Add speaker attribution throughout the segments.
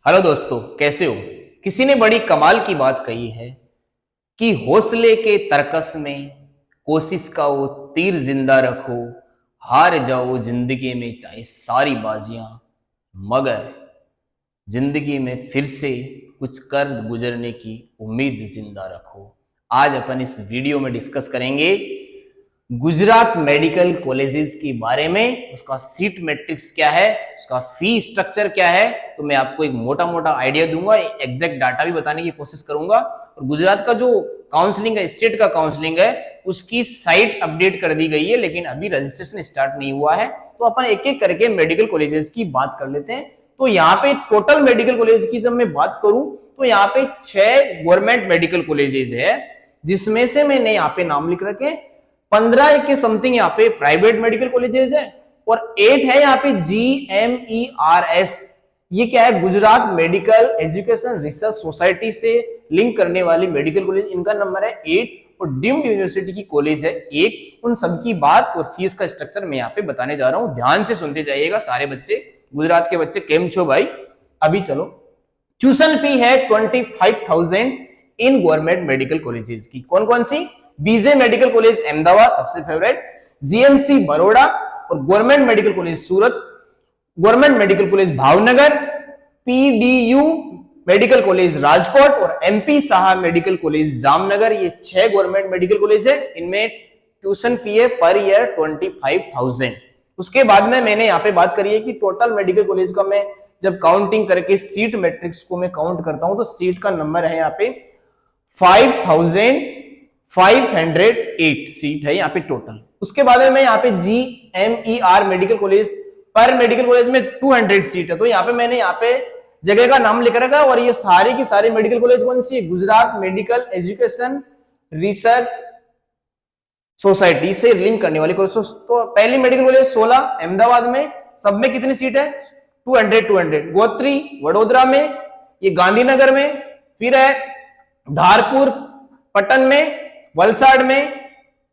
Speaker 1: Hello दोस्तों, कैसे हो। किसी ने बड़ी कमाल की बात कही है कि हौसले के तरकस में कोशिश का वो तीर जिंदा रखो, हार जाओ जिंदगी में चाहे सारी बाजियां, मगर जिंदगी में फिर से कुछ कर गुजरने की उम्मीद जिंदा रखो। आज अपन इस वीडियो में डिस्कस करेंगे गुजरात मेडिकल कॉलेजेस के बारे में, उसका सीट मैट्रिक्स क्या है, उसका फी स्ट्रक्चर क्या है। तो मैं आपको एक मोटा मोटा आइडिया दूंगा, एग्जैक्ट डाटा भी बताने की कोशिश करूंगा। और गुजरात का जो काउंसलिंग है, स्टेट का काउंसलिंग है, उसकी साइट अपडेट कर दी गई है, लेकिन अभी रजिस्ट्रेशन स्टार्ट नहीं हुआ है। तो अपन एक एक करके मेडिकल कॉलेजेस की बात कर लेते हैं। तो यहाँ पे टोटल मेडिकल कॉलेज की जब मैं बात करूं तो यहाँ पे 6 गवर्नमेंट मेडिकल कॉलेजेस है, जिसमें से मैंने यहाँ पे नाम लिख रखे 15 के समथिंग यहाँ पे प्राइवेट मेडिकल कॉलेजेस है और 8 है यहाँ पे GMERS। ये क्या है? Gujarat medical education research society से लिंक करने वाली मेडिकल कॉलेज, इनका नंबर है 8 और डीम्ड यूनिवर्सिटी की कॉलेज है 1। उन सबकी बात और फीस का स्ट्रक्चर मैं यहाँ पे बताने जा रहा हूँ, ध्यान से सुनते जाइएगा सारे बच्चे, गुजरात के बच्चे। केम छो भाई? अभी चलो, ट्यूशन फी है 25,000 इन गवर्नमेंट मेडिकल कॉलेजेस की। कौन कौन सी? बीजे मेडिकल कॉलेज अहमदाबाद सबसे फेवरेट, जीएमसी बड़ोड़ा और government medical college Surat, government medical college Bhavnagar, PDU medical college Rajkot और MP Shah medical college Jamnagar. ये 6 गवर्नमेंट मेडिकल कॉलेज है, इनमें ट्यूशन फी है पर ईयर 25,000। उसके बाद में मैंने यहाँ पे बात करी है कि टोटल मेडिकल कॉलेज का मैं जब काउंटिंग करके सीट मैट्रिक्स को मैं काउंट करता हूं तो सीट का नंबर है यहाँ पे 5,508 सीट है यहाँ पे टोटल। उसके बाद में मैं यहाँ पे GMER मेडिकल कॉलेज, पर मेडिकल कॉलेज में 200 सीट है, तो यहाँ पे मैंने यहाँ पे जगह का नाम लिख रखा है। और ये सारे की सारे मेडिकल कॉलेज कौन सी है? Gujarat medical education research society से लिंक करने वाली कॉलेज। तो पहली मेडिकल कॉलेज 16 अहमदाबाद में, सब में कितनी सीट है? 200। गोत्री वडोदरा में, ये गांधीनगर में, फिर है धारपुर पटन में, वलसाड़ में,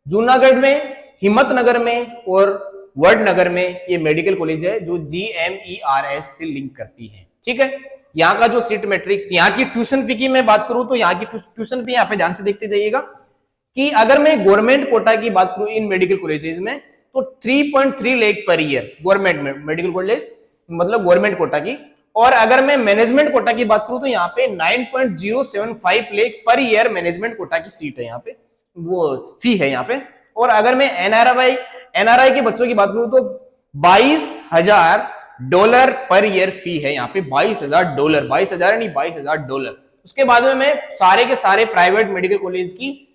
Speaker 1: जूनागढ़ में, हिम्मतनगर में और वडनगर में। ये मेडिकल कॉलेज है जो GMERS से लिंक करती है। ठीक है, यहाँ का जो सीट मैट्रिक्स, यहाँ की ट्यूशन फी की मैं बात करूं तो यहाँ की ट्यूशन फी यहाँ पे ध्यान से देखते जाइएगा कि अगर मैं गवर्नमेंट कोटा की बात करूं इन मेडिकल कॉलेजेस में तो 3.3 lakh per year government medical college, मतलब गवर्नमेंट कोटा की। और अगर मैं मैनेजमेंट कोटा की बात करूं तो यहाँ पे 9.075 lakh per year management quota की सीट है, यहाँ पे वो फी है यहाँ पे। और अगर मैं एनआरआई के बच्चों की बात करूं तो $22,000 पर ईयर फी है यहाँ पे। $22,000, 22,000 नहीं, $22,000। उसके बाद में मैं सारे के सारे प्राइवेट मेडिकल कॉलेज की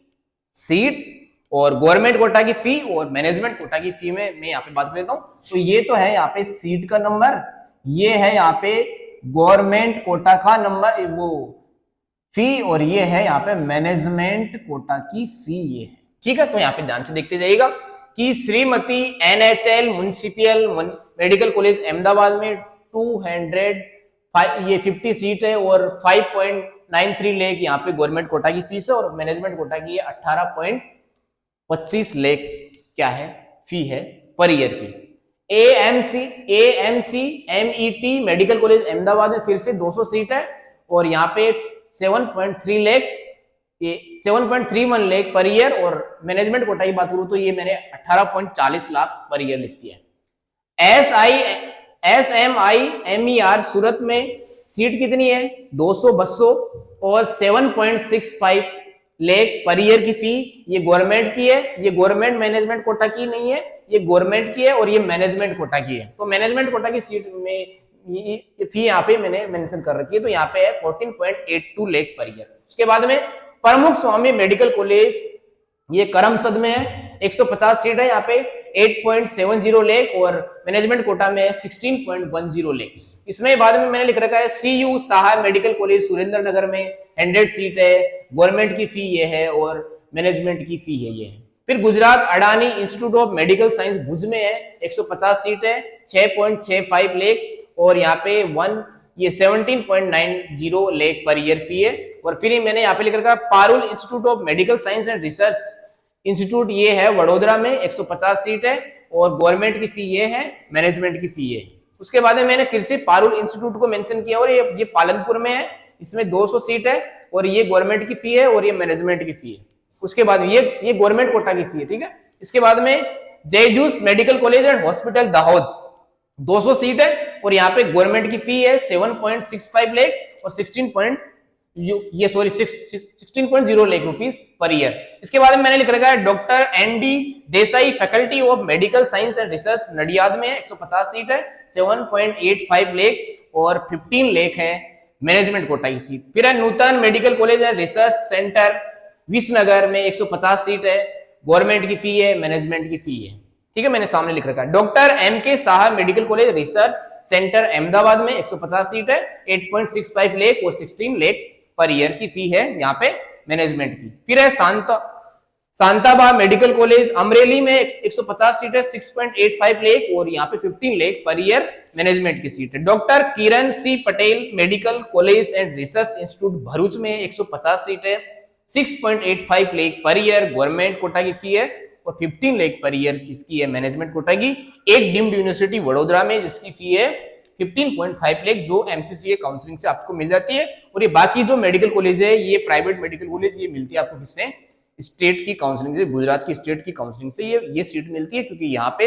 Speaker 1: सीट और गवर्नमेंट कोटा की फी और मैनेजमेंट कोटा की फी में मैं यहाँ पे बात कर लेता हूं। तो ये तो है यहाँ पे सीट का नंबर, ये है यहाँ पे गवर्नमेंट कोटा का नंबर वो फी, और ये है यहाँ पे मैनेजमेंट कोटा की फी, ये है। ठीक है, तो यहाँ पे ध्यान से देखते जाइएगा कि Shrimati NHL municipal medical college Ahmedabad में 250 सीट है और 5.93 लाख यहाँ पे गवर्नमेंट कोटा की फीस है और मैनेजमेंट कोटा की 18.25 लाख क्या है फी है पर ईयर की। AMC MET medical college Ahmedabad में फिर से 200 सीट है और यहाँ पे 7.31 लाख पर ईयर। और मैनेजमेंट कोटा की बात करूं तो ये मैंने 18.40 लाख पर ईयर लिखती है। SMIMER सूरत में सीट कितनी है? 200 और 7.65 लाख पर ईयर की फी। ये गवर्नमेंट की है, ये गवर्नमेंट मैनेजमेंट कोटा की नहीं है, ये गवर्नमेंट की है और ये मैनेजमेंट कोटा की है। तो मैनेजमेंट कोटा की सीट में ये फी यहाँ पे मैंने मेंशन कर रखी है, तो यहाँ पे है 14.82 लाख पर ईयर। उसके बाद में प्रमुख स्वामी मेडिकल कॉलेज, ये करमसद में है, 150 सीट है, यहाँ पे 8.70 लाख और मैनेजमेंट कोटा में है 16.10 लाख। इसमें बाद में मैंने लिख रखा है CU Shah medical college Surendranagar में 100 सीट है, गवर्नमेंट की फी ये है और मैनेजमेंट की फी है ये है। फिर Gujarat Adani institute of medical science Bhuj में है, 150 सीट है, 6.65 लाख और यहाँ पे 17.90 लाख पर ईयर फी है। और फिर मैंने यहाँ पे लिख रखा Parul institute of medical science and research institute, ये है वडोदरा में, 150 सीट है और गवर्नमेंट की फी ये है, मैनेजमेंट की फी है। उसके बाद में मैंने फिर से पारुल इंस्टीट्यूट को मेंशन किया और ये पालनपुर में है, इसमें 200 सीट है और ये गवर्नमेंट की फी है और ये मैनेजमेंट की फी है। उसके बाद ये गवर्नमेंट कोटा की फी है, ठीक है। इसके बाद में जयजूस medical college and hospital Dahod 200 seat है और यहाँ पे गवर्नमेंट की फी है 7.65 लाख और 16.0 लाख रुपीस पर ईयर। इसके बाद में मैंने लिख रखा है doctor N D Desai faculty of medical science and research Nadiad में 150 सीट है, 7.85 लाख और 15 लाख है मैनेजमेंट कोटा की सीट। फिर है Nutan medical college and research centre Visnagar में 150 सीट है, गवर्नमेंट की फी है, मैनेजमेंट की फी है, ठीक है, मैंने सामने लिख रखा है। डॉक्टर एम के Saha medical college research centre Ahmedabad में 150 सीट है, 8.65 लाख और 16 लाख पर ईयर की फी है यहाँ पे मैनेजमेंट की। फिर है शांताबा मेडिकल कॉलेज अमरेली में 150 सीट है, 6.85 लाख और यहाँ पे 15 लाख पर ईयर मैनेजमेंट की सीट है। Doctor Kiran C Patel medical college and research institute Bharuch में 150 सीट है, 6.85 lakh per year government Kota की फी है और 15 लाख पर ईयर किसकी है, मैनेजमेंट कोटा की। एक डीम्ड यूनिवर्सिटी वडोदरा में जिसकी फी है 15.5 लाख जो एमसीसीए काउंसलिंग से आपको मिल जाती है। और ये बाकी जो मेडिकल कॉलेज है, ये प्राइवेट मेडिकल कॉलेज, ये मिलती है आपको किससे, स्टेट की काउंसलिंग से, गुजरात की स्टेट की काउंसलिंग से ये सीट मिलती है, क्योंकि यहाँ पे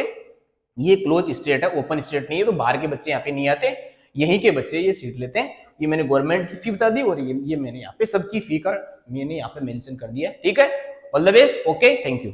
Speaker 1: ये क्लोज स्टेट है, ओपन स्टेट नहीं है, तो बाहर के बच्चे यहाँ पे नहीं आते, यहीं के बच्चे ये सीट लेते हैं। ये मैंने गवर्नमेंट की फी बता दी और ये मैंने यहाँ पे सबकी फी का मैंने यहाँ पे मेंशन कर दिया, ठीक है। All the best, okay, thank you.